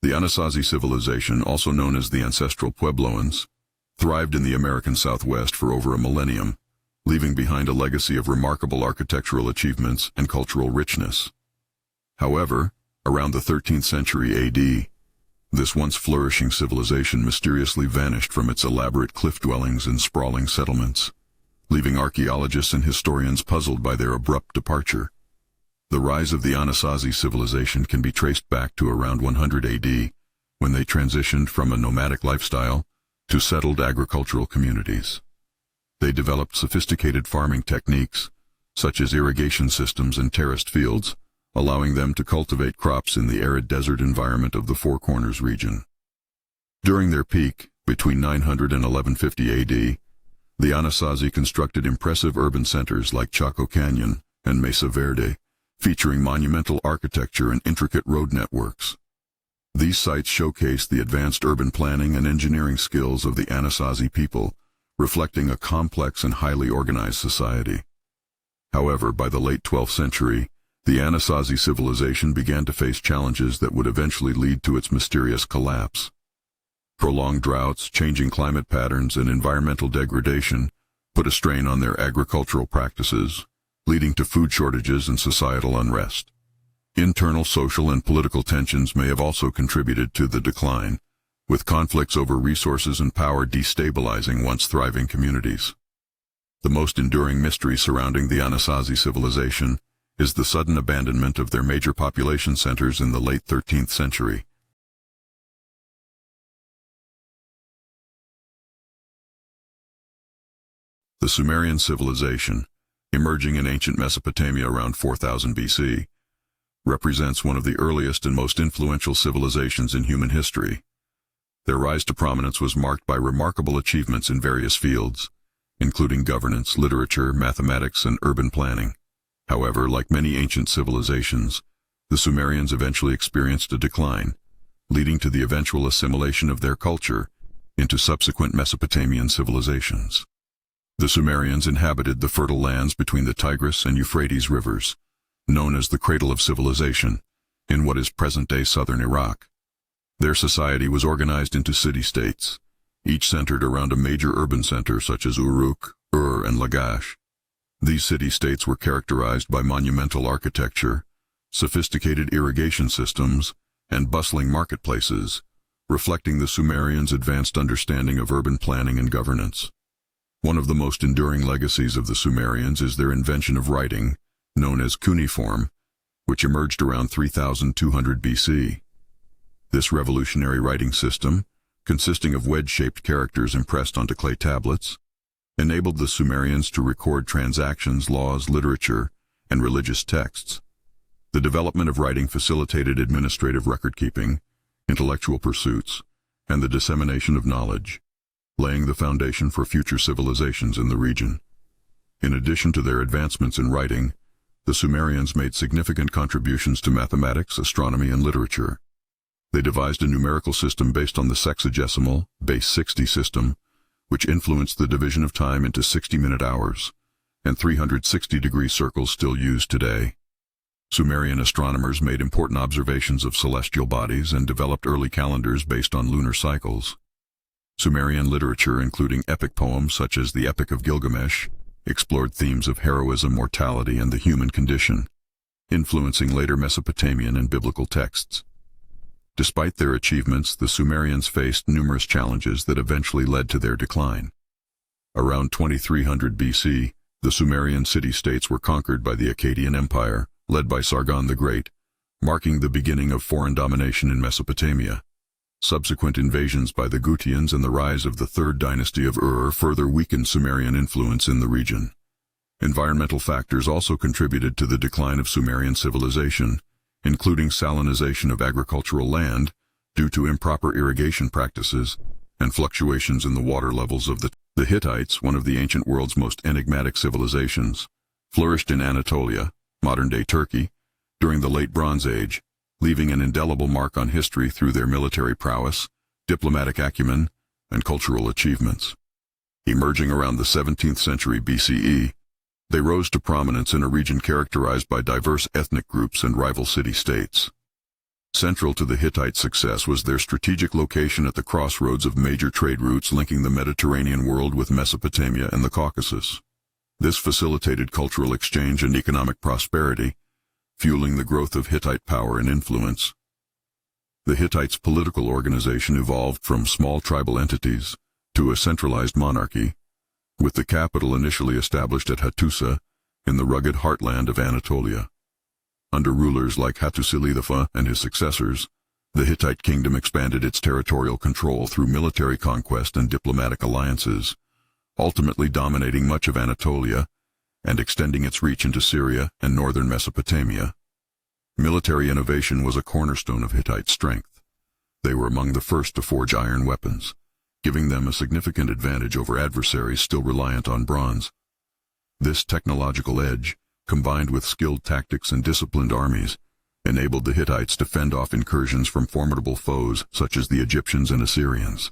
The Anasazi civilization, also known as the ancestral Puebloans, thrived in the American Southwest for over a millennium, leaving behind a legacy of remarkable architectural achievements and cultural richness. However, around the 13th century AD, this once flourishing civilization mysteriously vanished from its elaborate cliff dwellings and sprawling settlements, leaving archaeologists and historians puzzled by their abrupt departure. The rise of the Anasazi civilization can be traced back to around 100 AD, when they transitioned from a nomadic lifestyle to settled agricultural communities. They developed sophisticated farming techniques, such as irrigation systems and terraced fields, allowing them to cultivate crops in the arid desert environment of the Four Corners region. During their peak, between 900 and 1150 AD, the Anasazi constructed impressive urban centers like Chaco Canyon and Mesa Verde, featuring monumental architecture and intricate road networks. These sites showcase the advanced urban planning and engineering skills of the Anasazi people, reflecting a complex and highly organized society. However, by the late 12th century, the Anasazi civilization began to face challenges that would eventually lead to its mysterious collapse. Prolonged droughts, changing climate patterns, and environmental degradation put a strain on their agricultural practices, leading to food shortages and societal unrest. Internal social and political tensions may have also contributed to the decline, with conflicts over resources and power destabilizing once thriving communities. The most enduring mystery surrounding the Anasazi civilization is the sudden abandonment of their major population centers in the late 13th century. The Sumerian civilization, emerging in ancient Mesopotamia around 4000 BC, represents one of the earliest and most influential civilizations in human history. Their rise to prominence was marked by remarkable achievements in various fields, including governance, literature, mathematics, and urban planning. However, like many ancient civilizations, the Sumerians eventually experienced a decline, leading to the eventual assimilation of their culture into subsequent Mesopotamian civilizations. The Sumerians inhabited the fertile lands between the Tigris and Euphrates rivers, known as the Cradle of Civilization, in what is present-day southern Iraq. Their society was organized into city-states, each centered around a major urban center such as Uruk, Ur, and Lagash. These city-states were characterized by monumental architecture, sophisticated irrigation systems, and bustling marketplaces, reflecting the Sumerians' advanced understanding of urban planning and governance. One of the most enduring legacies of the Sumerians is their invention of writing, known as cuneiform, which emerged around 3200 BC. This revolutionary writing system, consisting of wedge-shaped characters impressed onto clay tablets, enabled the Sumerians to record transactions, laws, literature, and religious texts. The development of writing facilitated administrative record-keeping, intellectual pursuits, and the dissemination of knowledge, laying the foundation for future civilizations in the region. In addition to their advancements in writing, the Sumerians made significant contributions to mathematics, astronomy, and literature. They devised a numerical system based on the sexagesimal, base 60 system, which influenced the division of time into 60-minute hours, and 360-degree circles still used today. Sumerian astronomers made important observations of celestial bodies and developed early calendars based on lunar cycles. Sumerian literature, including epic poems such as the Epic of Gilgamesh, explored themes of heroism, mortality, and the human condition, influencing later Mesopotamian and biblical texts. Despite their achievements, the Sumerians faced numerous challenges that eventually led to their decline. Around 2300 BC, the Sumerian city-states were conquered by the Akkadian Empire, led by Sargon the Great, marking the beginning of foreign domination in Mesopotamia. Subsequent invasions by the Gutians and the rise of the Third Dynasty of Ur further weakened Sumerian influence in the region. Environmental factors also contributed to the decline of Sumerian civilization, including salinization of agricultural land due to improper irrigation practices and fluctuations in the water levels of the Hittites, one of the ancient world's most enigmatic civilizations, flourished in Anatolia, modern-day Turkey, during the Late Bronze Age, leaving an indelible mark on history through their military prowess, diplomatic acumen, and cultural achievements. Emerging around the 17th century BCE, they rose to prominence in a region characterized by diverse ethnic groups and rival city-states. Central to the Hittite success was their strategic location at the crossroads of major trade routes linking the Mediterranean world with Mesopotamia and the Caucasus. This facilitated cultural exchange and economic prosperity, fueling the growth of Hittite power and influence. The Hittites' political organization evolved from small tribal entities to a centralized monarchy, with the capital initially established at Hattusa in the rugged heartland of Anatolia. Under rulers like Hattusili and his successors, the Hittite kingdom expanded its territorial control through military conquest and diplomatic alliances, ultimately dominating much of Anatolia and extending its reach into Syria and northern Mesopotamia. Military innovation was a cornerstone of Hittite strength. They were among the first to forge iron weapons, giving them a significant advantage over adversaries still reliant on bronze. This technological edge, combined with skilled tactics and disciplined armies, enabled the Hittites to fend off incursions from formidable foes such as the Egyptians and Assyrians.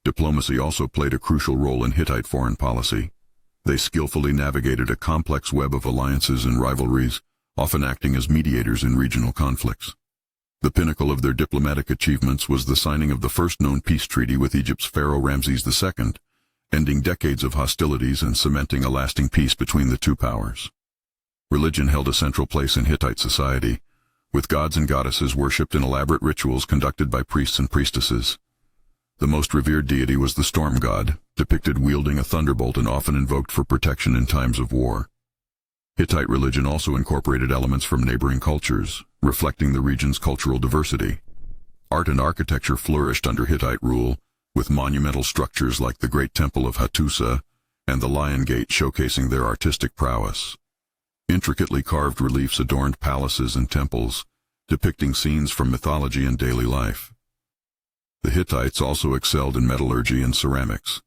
Diplomacy also played a crucial role in Hittite foreign policy. They skillfully navigated a complex web of alliances and rivalries, often acting as mediators in regional conflicts. The pinnacle of their diplomatic achievements was the signing of the first known peace treaty with Egypt's pharaoh Ramses II, ending decades of hostilities and cementing a lasting peace between the two powers. Religion held a central place in Hittite society, with gods and goddesses worshipped in elaborate rituals conducted by priests and priestesses. The most revered deity was the storm god, depicted wielding a thunderbolt and often invoked for protection in times of war. Hittite religion also incorporated elements from neighboring cultures, reflecting the region's cultural diversity. Art and architecture flourished under Hittite rule, with monumental structures like the Great Temple of Hattusa and the Lion Gate showcasing their artistic prowess. Intricately carved reliefs adorned palaces and temples, depicting scenes from mythology and daily life. The Hittites also excelled in metallurgy and ceramics,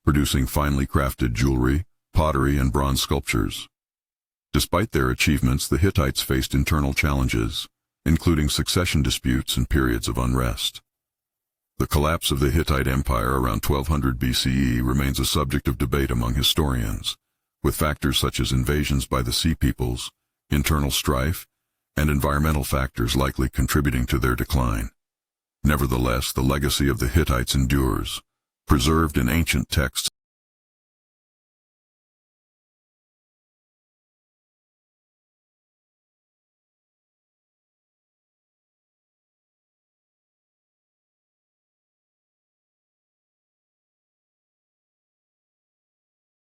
producing finely crafted jewelry, pottery, and bronze sculptures. Despite their achievements, the Hittites faced internal challenges, including succession disputes and periods of unrest. The collapse of the Hittite Empire around 1200 BCE remains a subject of debate among historians, with factors such as invasions by the Sea Peoples, internal strife, and environmental factors likely contributing to their decline. Nevertheless, the legacy of the Hittites endures, preserved in ancient texts